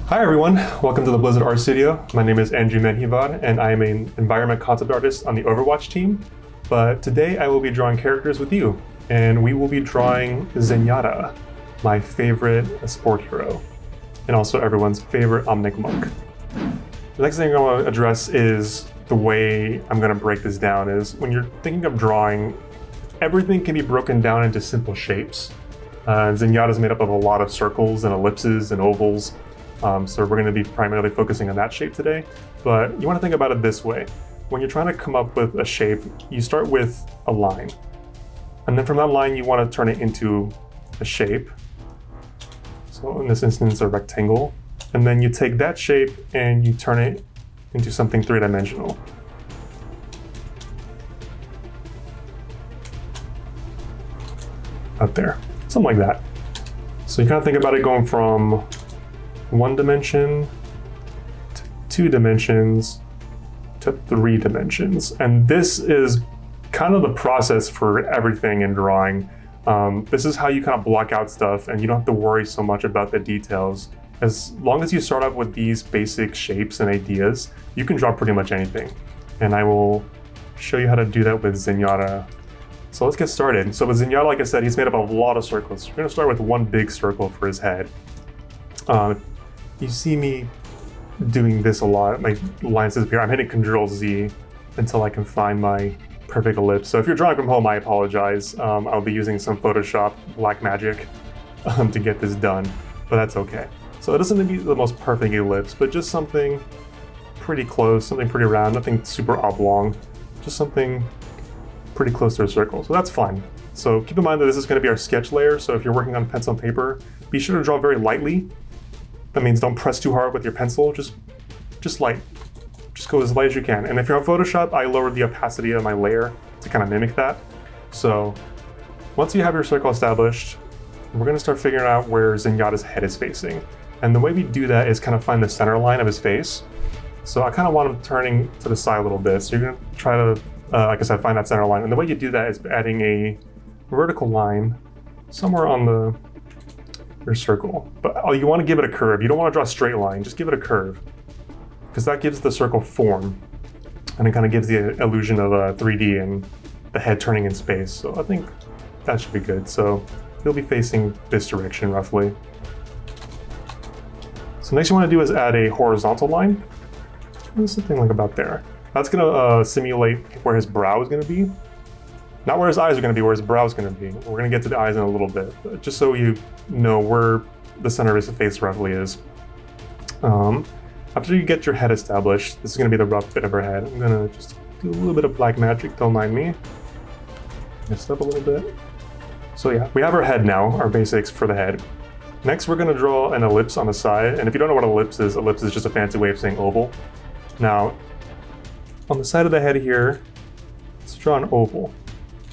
Hi everyone, welcome to the Blizzard Art Studio. My name is Andrew Menjivar and I am an environment concept artist on the Overwatch team. But today I will be drawing characters with you, and we will be drawing Zenyatta, my favorite sport hero, and also everyone's favorite omnic monk. The next thing I want to address is the way I'm going to break this down is when you're thinking of drawing, everything can be broken down into simple shapes. Zenyatta is made up of a lot of circles and ellipses and ovals. So we're going to be primarily focusing on that shape today, but you want to think about it this way. When you're trying to come up with a shape, you start with a line, and then from that line you want to turn it into a shape. So in this instance, a rectangle, and then you take that shape and you turn it into something three-dimensional. Up there, something like that. So you kind of think about it going from 1 dimension to 2 dimensions to 3 dimensions. And this is kind of the process for everything in drawing. This is how you kind of block out stuff and you don't have to worry so much about the details. As long as you start off with these basic shapes and ideas, you can draw pretty much anything. And I will show you how to do that with Zenyatta. So let's get started. So with Zenyatta, like I said, he's made up of a lot of circles. We're gonna start with one big circle for his head. You see me doing this a lot, my lines disappear. I'm hitting Ctrl-Z until I can find my perfect ellipse. So if you're drawing from home, I apologize. I'll be using some Photoshop black magic to get this done, but that's okay. So it doesn't need to be the most perfect ellipse, but just something pretty close, something pretty round, nothing super oblong, just something pretty close to a circle. So that's fine. So keep in mind that this is going to be our sketch layer. So if you're working on pencil and paper, be sure to draw very lightly. That means don't press too hard with your pencil, just light. Just go as light as you can. And if you're on Photoshop, I lowered the opacity of my layer to kind of mimic that. So once you have your circle established, we're gonna start figuring out where Zenyatta's head is facing. And the way we do that is kind of find the center line of his face. So I kind of want him turning to the side a little bit. So you're gonna try to, like I said, find that center line. And the way you do that is adding a vertical line somewhere on your circle, but you want to give it a curve. You don't want to draw a straight line, just give it a curve, because that gives the circle form and it kind of gives the illusion of a 3D and the head turning in space. So I think that should be good. So he'll be facing this direction roughly. So next you want to do is add a horizontal line, something like about there. That's going to simulate where his brow is going to be. Not where his eyes are going to be, where his brow is going to be. We're going to get to the eyes in a little bit, but just so you know where the center of his face roughly is. After you get your head established, this is going to be the rough bit of her head. I'm going to just do a little bit of black magic, don't mind me. Messed up a little bit. So yeah, we have our head now, our basics for the head. Next, we're going to draw an ellipse on the side. And if you don't know what ellipse is just a fancy way of saying oval. Now, on the side of the head here, let's draw an oval.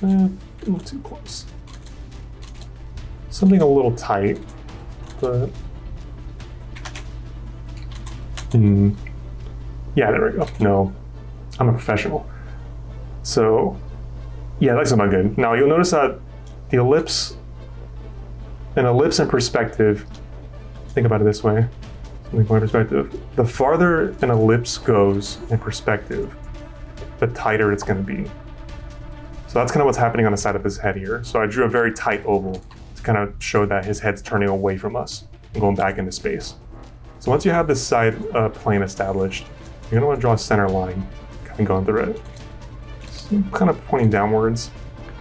A little too close. Something a little tight, but yeah, there we go. No, I'm a professional. So yeah, that's about good. Now you'll notice that the ellipse, an ellipse in perspective, think about it this way, something from my perspective, the farther an ellipse goes in perspective, the tighter it's going to be. So that's kind of what's happening on the side of his head here. So I drew a very tight oval to kind of show that his head's turning away from us and going back into space. So once you have this side plane established, you're gonna want to draw a center line, kind of going through it. So kind of pointing downwards.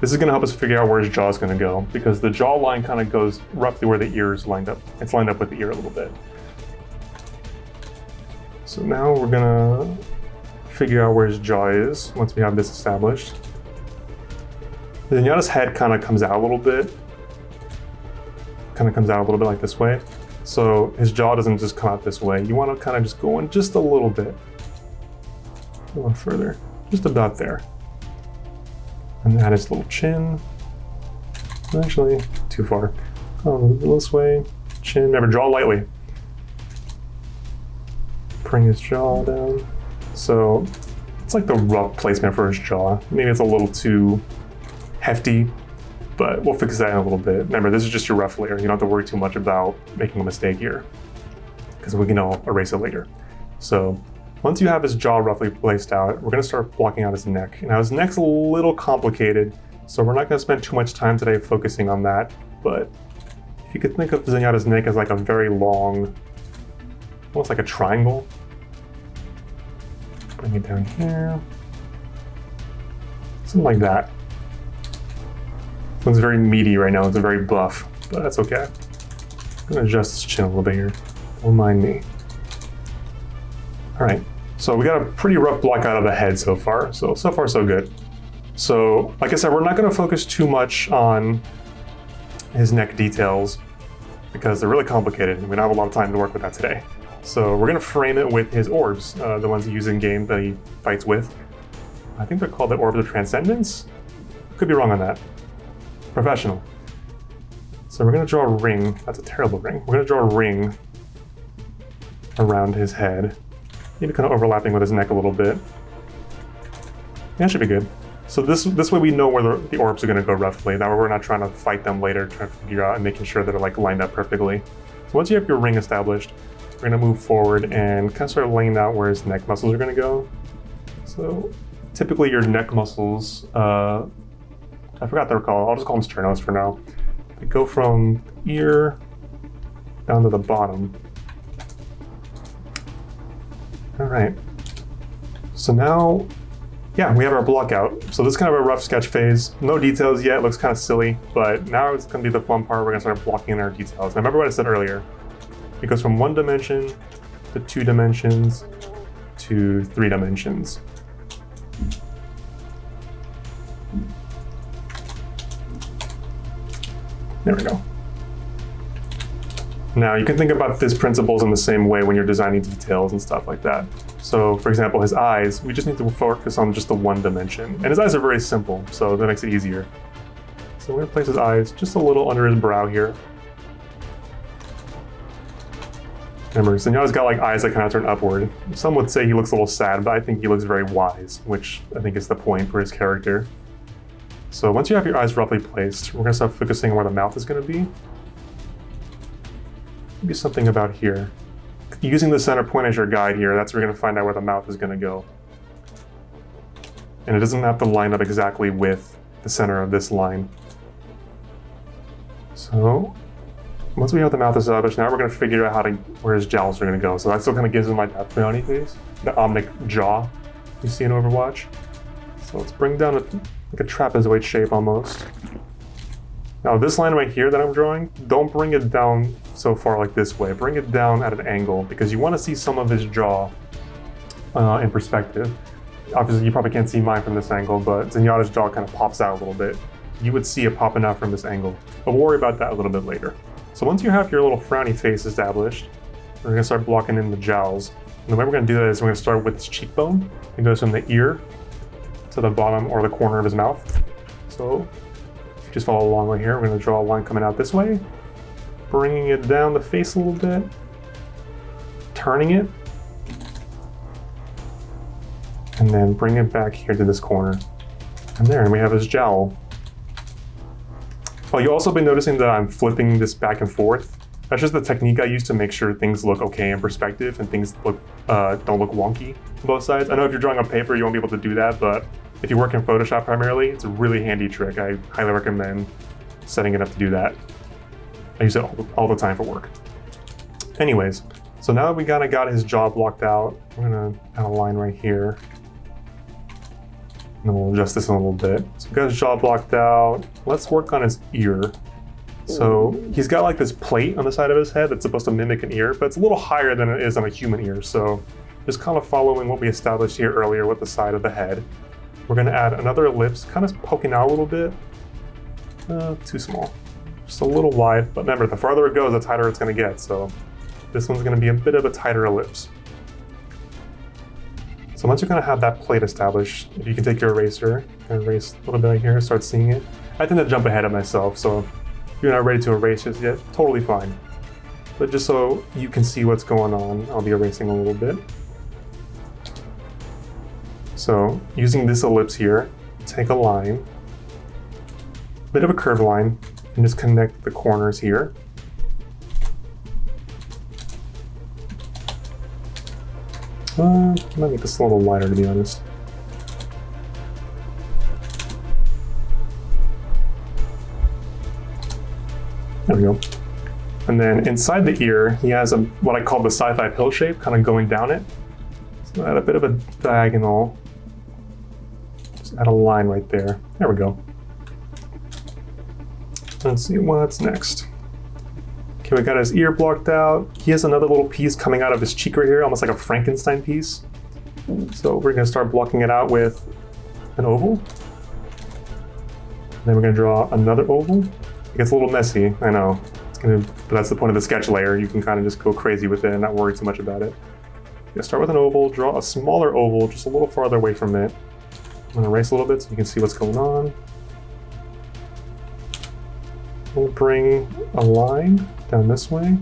This is gonna help us figure out where his jaw is gonna go, because the jaw line kind of goes roughly where the ear is lined up. It's lined up with the ear a little bit. So now we're gonna figure out where his jaw is once we have this established. Zenyatta's head kind of comes out a little bit. Like this way. So his jaw doesn't just come out this way. You want to kind of just go in just a little bit. A little further. Just about there. And add his little chin. Actually, too far. Oh, a little this way. Chin. Remember, draw lightly. Bring his jaw down. So it's like the rough placement for his jaw. Maybe it's a little too hefty, but we'll fix that in a little bit. Remember, this is just your rough layer. You don't have to worry too much about making a mistake here. because we can all erase it later. So once you have his jaw roughly placed out, we're going to start blocking out his neck. Now his neck's a little complicated, so we're not going to spend too much time today focusing on that, but if you could think of Zenyatta's neck as like a very long, almost like a triangle. Bring it down here. Something like that. It looks very meaty right now, it's very buff, but that's okay. I'm going to adjust his chin a little bit here. Don't mind me. All right, so we got a pretty rough block out of the head so far. So far so good. So like I said, we're not going to focus too much on his neck details because they're really complicated and we don't have a lot of time to work with that today. So we're going to frame it with his orbs, the ones he uses in game that he fights with. I think they're called the orbs of transcendence. Could be wrong on that. Professional. So we're going to draw a ring. That's a terrible ring. We're going to draw a ring around his head. Maybe kind of overlapping with his neck a little bit. Yeah, that should be good. So this way we know where the orbs are going to go roughly. That way we're not trying to fight them later, trying to figure out and making sure they're like lined up perfectly. So once you have your ring established, we're going to move forward and kind of start laying out where his neck muscles are going to go. So typically your neck muscles, I forgot they're called. I'll just call them sternos for now. They go from ear down to the bottom. All right, so now, yeah, we have our block out. So this is kind of a rough sketch phase. No details yet, looks kind of silly, but now it's gonna be the fun part. We're gonna start blocking in our details. Now remember what I said earlier. It goes from 1 dimension to 2 dimensions to 3 dimensions. There we go. Now you can think about these principles in the same way when you're designing details and stuff like that. So for example, his eyes, we just need to focus on just the 1 dimension. And his eyes are very simple, so that makes it easier. So we're gonna place his eyes just a little under his brow here. Remember, Zenyatta's got like eyes that kind of turn upward. Some would say he looks a little sad, but I think he looks very wise, which I think is the point for his character. So once you have your eyes roughly placed, we're gonna start focusing on where the mouth is gonna be. Maybe something about here. Using the center point as your guide here, that's where you're gonna find out where the mouth is gonna go. And it doesn't have to line up exactly with the center of this line. So once we have the mouth established, now we're gonna figure out where his jowls are gonna go. So that still kind of gives him like that frowny face, the omnic jaw you see in Overwatch. So let's bring down like a trapezoid shape almost. Now this line right here that I'm drawing, don't bring it down so far like this way. Bring it down at an angle because you want to see some of his jaw in perspective. Obviously you probably can't see mine from this angle, but Zenyatta's jaw kind of pops out a little bit. You would see it popping out from this angle, but we'll worry about that a little bit later. So once you have your little frowny face established, we're gonna start blocking in the jowls. And the way we're gonna do that is we're gonna start with his cheekbone. It goes from the ear to the bottom or the corner of his mouth. So just follow along right here. We're going to draw a line coming out this way, bringing it down the face a little bit, turning it, and then bring it back here to this corner. And there, and we have his jowl. Well, you'll also be noticing that I'm flipping this back and forth. That's just the technique I use to make sure things look okay in perspective and things look don't look wonky on both sides. I know if you're drawing on paper, you won't be able to do that, but if you work in Photoshop primarily, it's a really handy trick. I highly recommend setting it up to do that. I use it all the time for work. Anyways, so now that we kind of got his jaw blocked out, we're gonna add a line right here. And then we'll adjust this a little bit. So we got his jaw blocked out. Let's work on his ear. So he's got like this plate on the side of his head that's supposed to mimic an ear, but it's a little higher than it is on a human ear. So just kind of following what we established here earlier with the side of the head. We're gonna add another ellipse, kind of poking out a little bit. Too small, just a little wide. But remember, the farther it goes, the tighter it's gonna get. So this one's gonna be a bit of a tighter ellipse. So once you're gonna have that plate established, if you can take your eraser and erase a little bit right here, start seeing it. I tend to jump ahead of myself, so if you're not ready to erase just yet, totally fine. But just so you can see what's going on, I'll be erasing a little bit. So using this ellipse here, take a line, a bit of a curved line, and just connect the corners here. Might make this a little lighter, to be honest. There we go. And then inside the ear, he has what I call the Sci-Fi pill shape, kind of going down it. So add a bit of a diagonal. Just add a line right there. There we go. Let's see what's next. Okay, we got his ear blocked out. He has another little piece coming out of his cheek right here, almost like a Frankenstein piece. So we're gonna start blocking it out with an oval. Then we're gonna draw another oval. It gets a little messy, I know. But that's the point of the sketch layer. You can kind of just go crazy with it and not worry too much about it. You're gonna start with an oval, draw a smaller oval just a little farther away from it. I'm gonna erase a little bit so you can see what's going on. We'll bring a line down this way.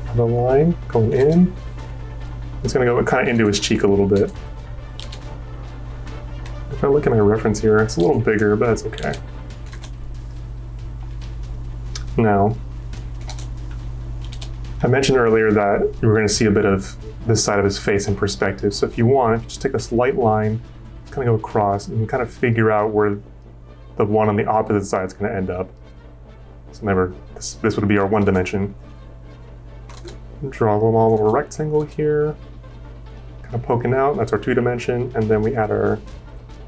Another line going in. It's gonna go kind of into his cheek a little bit. If I look at my reference here, it's a little bigger, but that's okay. Now, I mentioned earlier that you were going to see a bit of this side of his face in perspective. So if you want, just take a slight line, kind of go across, and you can kind of figure out where the one on the opposite side is going to end up. So remember, this would be our one dimension. Draw a little rectangle here, kind of poking out. That's our 2 dimension, and then we add our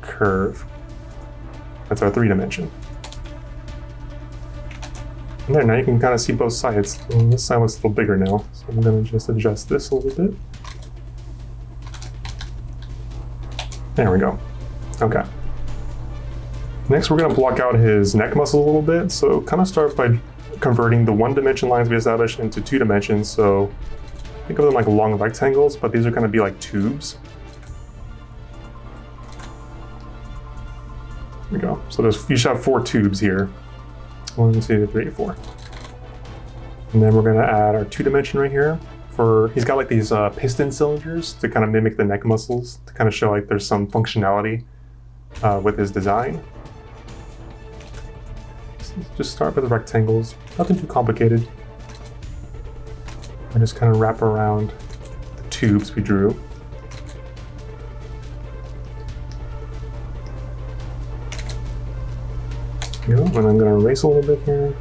curve. That's our 3 dimension. And there, now you can kind of see both sides. And this side looks a little bigger now, so I'm going to just adjust this a little bit. There we go. Okay. Next, we're going to block out his neck muscle a little bit. So kind of start by converting the 1-dimension lines we established into 2 dimensions. So think of them like long rectangles, but these are going to be like tubes. There we go. So you should have 4 tubes here. 1, 2, 3, 4. And then we're going to add our 2 dimension right here. He's got like these piston cylinders to kind of mimic the neck muscles to kind of show like there's some functionality with his design. So just start with the rectangles, nothing too complicated. And just kind of wrap around the tubes we drew. And I'm going to erase a little bit here.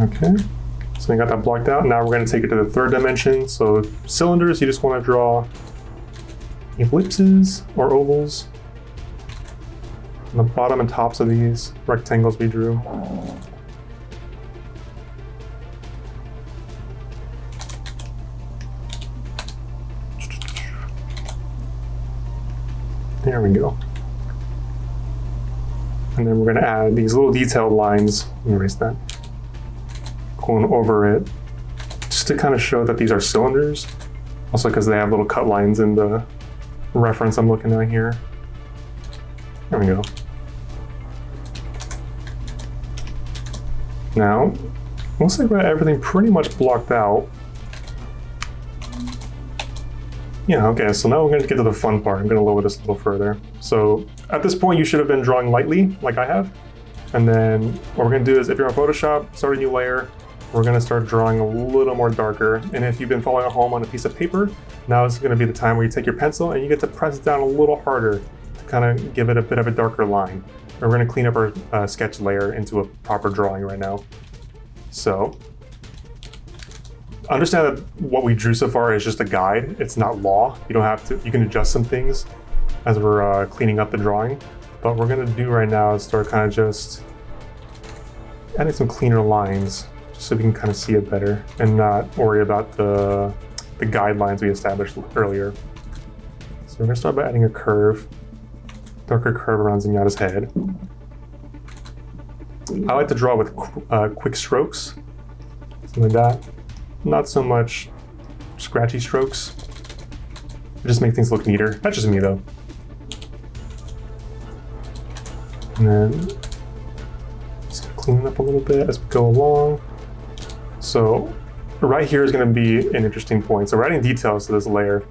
Okay, so we got that blocked out. Now we're going to take it to the 3rd dimension. So cylinders, you just want to draw ellipses or ovals on the bottom and tops of these rectangles we drew. There we go. And then we're going to add these little detailed lines. Let me erase that. Going over it, just to kind of show that these are cylinders. Also because they have little cut lines in the reference I'm looking at here. There we go. Now, looks like we got everything pretty much blocked out. Yeah, okay, so now we're going to get to the fun part. I'm going to lower this a little further. So at this point, you should have been drawing lightly, like I have. And then what we're going to do is, if you're on Photoshop, start a new layer. We're going to start drawing a little more darker. And if you've been following at home on a piece of paper, now is going to be the time where you take your pencil and you get to press it down a little harder to kind of give it a bit of a darker line. And we're going to clean up our sketch layer into a proper drawing right now. So understand that what we drew so far is just a guide. It's not law. You don't have to, you can adjust some things as we're cleaning up the drawing. But what we're going to do right now is start kind of just adding some cleaner lines just so we can kind of see it better and not worry about the guidelines we established earlier. So we're going to start by adding a curve, darker curve around Zenyatta's head. I like to draw with quick strokes, something like that. Not so much scratchy strokes. It just make things look neater. That's just me though. And then just clean it up a little bit as we go along. So right here is going to be an interesting point. So we're adding details to this layer.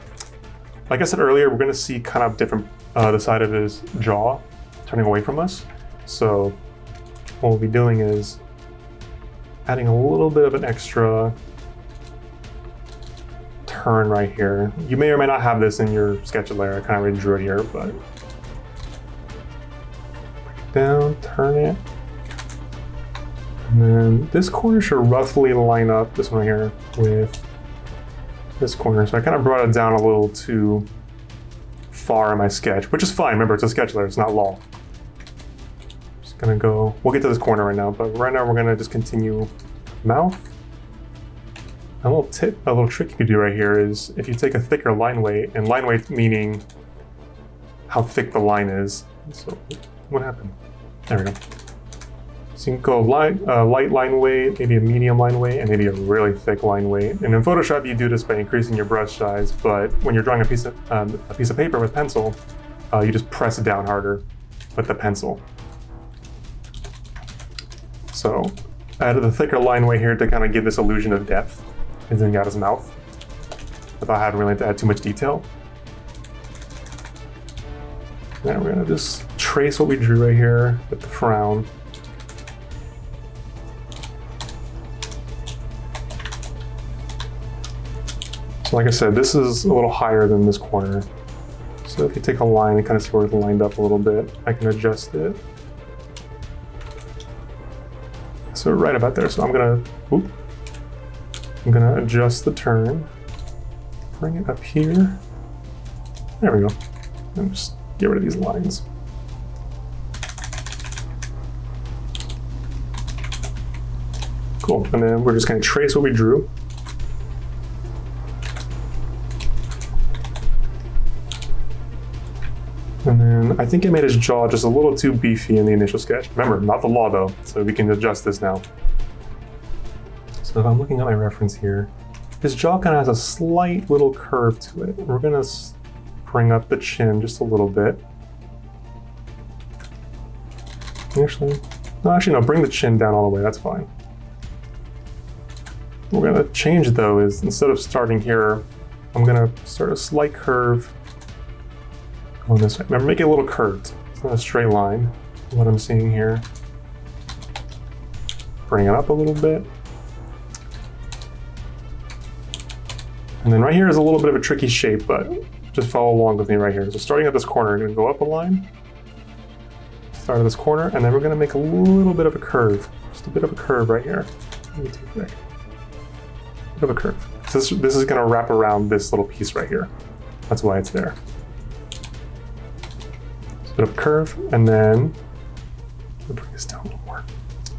Like I said earlier, we're going to see kind of different, the side of his jaw turning away from us. So what we'll be doing is adding a little bit of an extra turn right here. You may or may not have this in your sketch layer. I kind of already drew it here, but break it down, turn it. And then this corner should roughly line up, this one right here, with this corner. So I kind of brought it down a little too far in my sketch, which is fine. Remember, it's a sketch layer, it's not law. Just gonna go, we'll get to this corner right now, but right now we're gonna just continue mouth. A little tip, a little trick you could do right here is if you take a thicker line weight, and line weight meaning how thick the line is. So what happened? There we go. So you can go light line weight, maybe a medium line weight, and maybe a really thick line weight. And in Photoshop, you do this by increasing your brush size, but when you're drawing a piece of paper with pencil, you just press it down harder with the pencil. So I added the thicker line weight here to kind of give this illusion of depth in Zenyatta's mouth, without having really to add too much detail. Now we're gonna just trace what we drew right here with the frown. So like I said, this is a little higher than this corner. So if you take a line and kind of see where it's lined up a little bit, I can adjust it. So right about there. So I'm gonna adjust the turn, bring it up here. There we go. And just get rid of these lines. Cool, and then we're just gonna trace what we drew. And then I think I made his jaw just a little too beefy in the initial sketch. Remember, not the law though, so we can adjust this now. So if I'm looking at my reference here, his jaw kind of has a slight little curve to it. We're gonna bring up the chin just a little bit. Actually, no, bring the chin down all the way, that's fine. What we're gonna change though is instead of starting here, I'm gonna start a slight curve going this way. Remember, make it a little curved. It's not a straight line, what I'm seeing here. Bring it up a little bit. And then right here is a little bit of a tricky shape, but just follow along with me right here. So starting at this corner, I'm gonna go up a line, start at this corner, and then we're gonna make a little bit of a curve. Just a bit of a curve right here. Let me take it back. A bit of a curve. So this is gonna wrap around this little piece right here. That's why it's there. Just a bit of a curve, and then we'll bring this down a little more.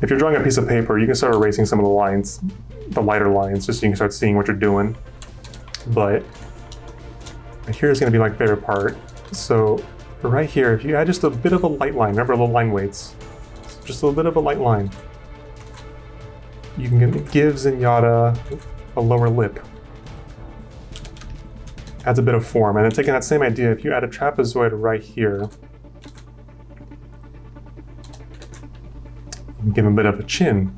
If you're drawing a piece of paper, you can start erasing some of the lines, the lighter lines, just so you can start seeing what you're doing. But right here is going to be my favorite part. So right here, if you add just a bit of a light line, remember the line weights, just a little bit of a light line, you can give Zenyatta a lower lip. Adds a bit of form. And then taking that same idea, if you add a trapezoid right here, you can give him a bit of a chin.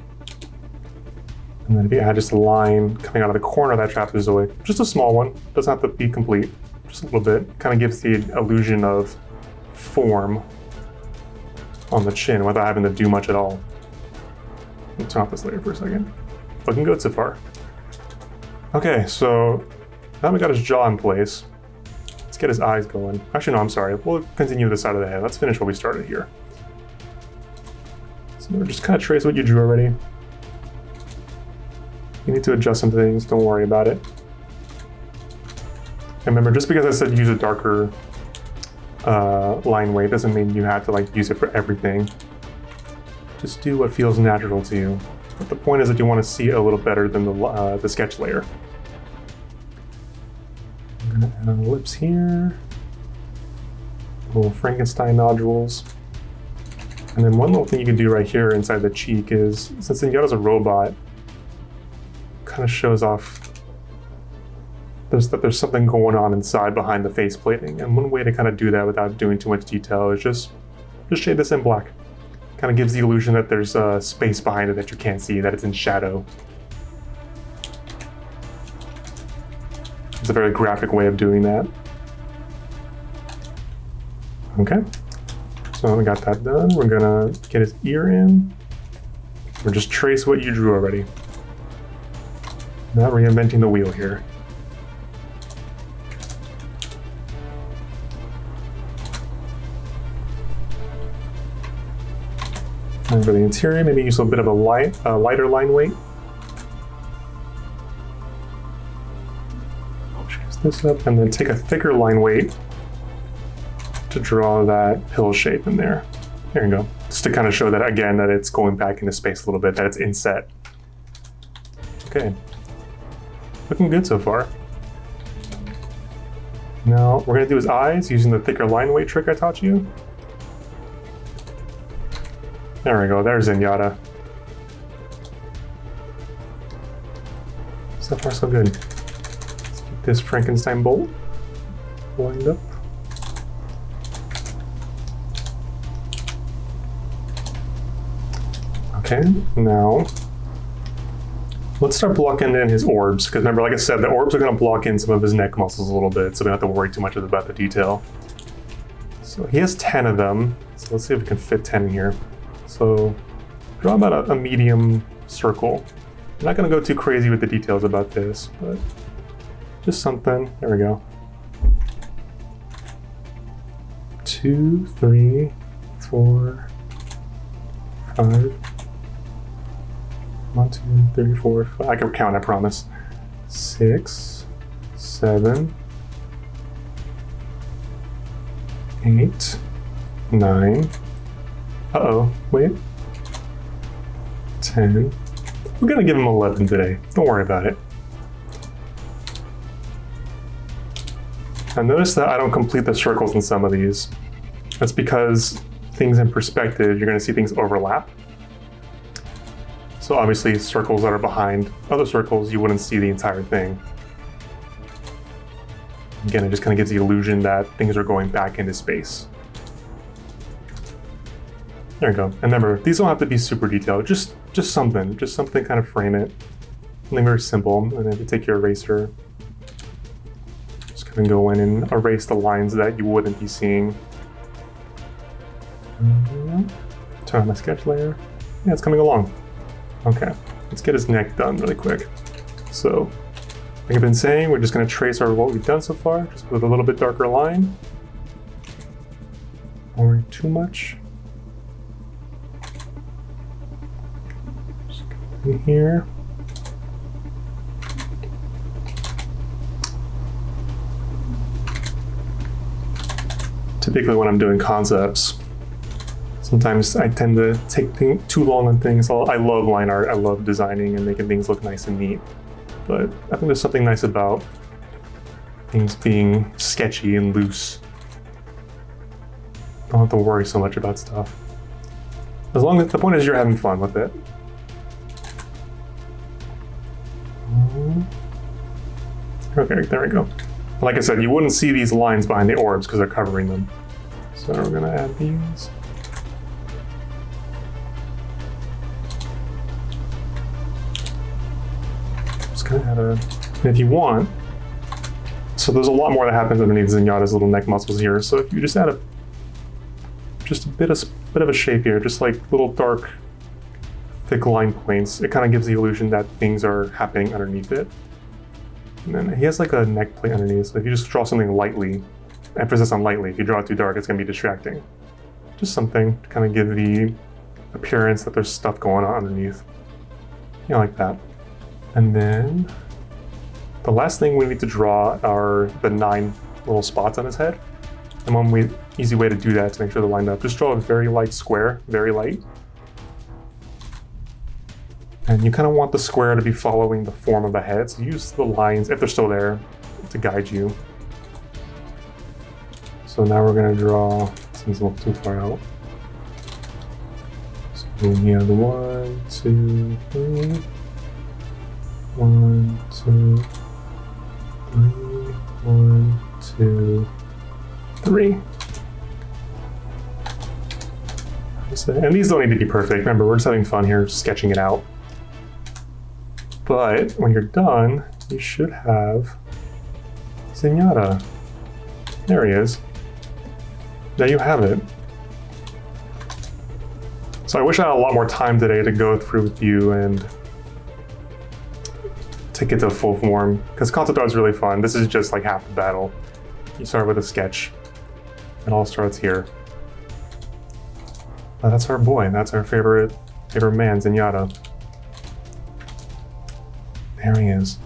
And then if you add just a line coming out of the corner of that trapezoid, just a small one, doesn't have to be complete, just a little bit, kind of gives the illusion of form on the chin without having to do much at all. Let me turn off this layer for a second. Looking good so far. Okay, so now we got his jaw in place. Let's get his eyes going. Actually, no, I'm sorry. We'll continue this side of the head. Let's finish what we started here. So just kind of trace what you drew already. You need to adjust some things, don't worry about it. And remember, just because I said use a darker line weight doesn't mean you have to like use it for everything. Just do what feels natural to you. But the point is that you want to see it a little better than the sketch layer. I'm gonna add on the lips here. Little Frankenstein nodules. And then one little thing you can do right here inside the cheek is, since Zenyatta's a robot, kind of shows off there's something going on inside behind the face plating. And one way to kind of do that without doing too much detail is just shade this in black. Kind of gives the illusion that there's a space behind it that you can't see, that it's in shadow. It's a very graphic way of doing that. Okay, so we got that done. We're gonna get his ear in. Or just trace what you drew already. Not reinventing the wheel here. And for the interior, maybe use a bit of a lighter line weight. Choose this up, and then take a thicker line weight to draw that pill shape in there. There you go. Just to kind of show that again, that it's going back into space a little bit, that it's inset. Okay. Looking good so far. Now we're gonna do his eyes using the thicker line weight trick I taught you. There we go, there's Zenyatta. So far so good. Let's get this Frankenstein bolt lined up. Okay, now let's start blocking in his orbs, because remember, like I said, the orbs are going to block in some of his neck muscles a little bit, so we don't have to worry too much about the detail. So he has 10 of them, so let's see if we can fit 10 in here. So draw about a medium circle. I'm not going to go too crazy with the details about this, but just something. There we go. 2, 3, 4, 5. 1, 2, 3, 4, 5. I can count, I promise. 6, 7, 8, 9. Uh-oh, wait. 10. We're gonna give him 11 today. Don't worry about it. Now notice that I don't complete the circles in some of these. That's because things in perspective, you're gonna see things overlap. So obviously circles that are behind other circles, you wouldn't see the entire thing. Again, it just kind of gives the illusion that things are going back into space. There you go. And remember, these don't have to be super detailed, just something kind of frame it. Something very simple. And then if you take your eraser, just kind of go in and erase the lines that you wouldn't be seeing. Turn on my sketch layer. Yeah, it's coming along. Okay, let's get his neck done really quick. So, like I've been saying, we're just going to trace what we've done so far, just with a little bit darker line. Don't worry too much. Just go in here. Typically when I'm doing concepts, sometimes I tend to take too long on things. I love line art, I love designing and making things look nice and neat. But I think there's something nice about things being sketchy and loose. Don't have to worry so much about stuff. As long as the point is you're having fun with it. Okay, there we go. Like I said, you wouldn't see these lines behind the orbs because they're covering them. So we're gonna add these. And if you want, so there's a lot more that happens underneath Zenyatta's little neck muscles here. So if you just add just a bit of a shape here, just like little dark, thick line points, it kind of gives the illusion that things are happening underneath it. And then he has like a neck plate underneath. So if you just draw something lightly, emphasis on lightly. If you draw it too dark, it's going to be distracting. Just something to kind of give the appearance that there's stuff going on underneath. Yeah, like that. And then the last thing we need to draw are the 9 little spots on his head. And one easy way to do that, to make sure they're lined up, just draw a very light square, very light. And you kind of want the square to be following the form of the head, so use the lines, if they're still there, to guide you. So now we're going to draw, seems a little too far out. So we have 1, 2, 3. 1, 2, 3, 1, 2, 3. And these don't need to be perfect. Remember, we're just having fun here, sketching it out. But when you're done, you should have Zenyatta. There he is. There you have it. So I wish I had a lot more time today to go through with you and take it to full form, because concept art is really fun. This is just like half the battle. You start with a sketch. It all starts here. That's our boy. That's our favorite man, Zenyatta. There he is.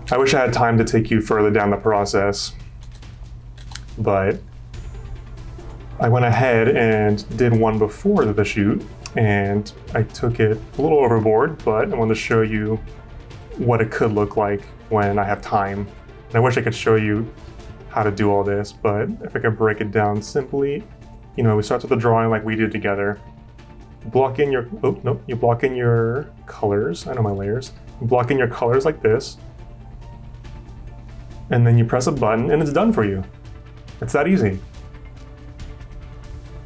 I wish I had time to take you further down the process, but I went ahead and did one before the shoot, and I took it a little overboard, but I wanted to show you what it could look like when I have time. And I wish I could show you how to do all this, but if I could break it down simply, you know, we start with the drawing like we did together. Block in your, oh no, you block in your colors. I know my layers. You block in your colors like this, and then you press a button and it's done for you. It's that easy.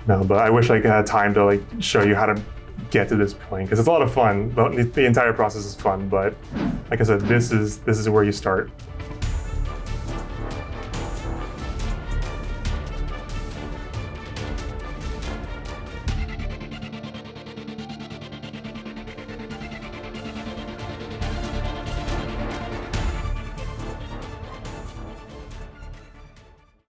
No, but I wish I had time to like show you how to get to this point, because it's a lot of fun. The entire process is fun, but like I said, this is where you start.